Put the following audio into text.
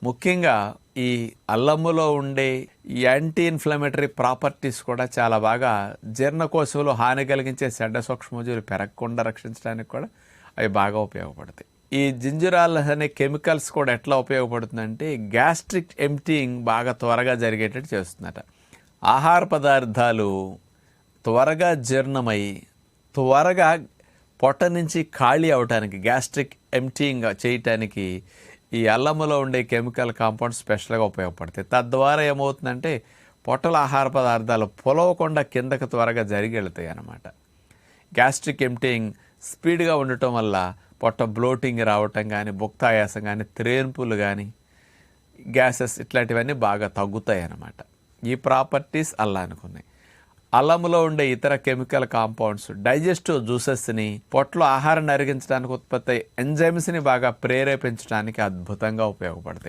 ముఖ్యంగా ఈ అల్లములో ఉండే యాంటీ ఇన్ఫ్లమేటరీ ప్రాపర్టీస్ కూడా చాలా బాగా జీర్ణకోశంలో హాని కలిగించే చెడ్డ సూక్ష్మజీవులు పెరగకుండా రక్షించడానికి కూడా అవి బాగా ఉపయోగపడతాయి. ఈ జింజరాల్ అనే కెమికల్స్ కూడా ఎట్లా ఉపయోగపడుతుందంటే గ్యాస్ట్రిక్ ఎంప్టీయింగ్ బాగా త్వరగా జరిగేటట్టు చేస్తుందట. ఆహార పదార్థాలు త్వరగా జీర్ణమై త్వరగా పొట్ట నుంచి ఖాళీ అవడానికి, గ్యాస్ట్రిక్ ఎంప్టీయింగ్ చేయటానికి ఈ అల్లములో ఉండే కెమికల్ కాంపౌండ్స్ స్పెషల్గా ఉపయోగపడతాయి. తద్వారా ఏమవుతుందంటే పొట్టల ఆహార పదార్థాలు పొలవకుండా కిందకు త్వరగా జరిగి వెళ్తాయి అన్నమాట. గ్యాస్ట్రిక్ ఎంప్టీయింగ్ స్పీడ్గా ఉండటం వల్ల పొట్ట బ్లోటింగ్ రావటం కానీ, భుక్తాయాసం కానీ, త్రేన్పులు కానీ, గ్యాసెస్ ఇట్లాంటివన్నీ బాగా తగ్గుతాయి అన్నమాట. ఈ ప్రాపర్టీస్ అల్లానికి ఉన్నాయి. అల్లములో ఉండే ఇతర కెమికల్ కాంపౌండ్స్ డైజెస్టివ్ జ్యూసెస్ని, పొట్టలో ఆహారాన్ని అరిగించడానికి ఉత్పత్తి ఎంజైమ్స్ని బాగా ప్రేరేపించడానికి అద్భుతంగా ఉపయోగపడతాయి.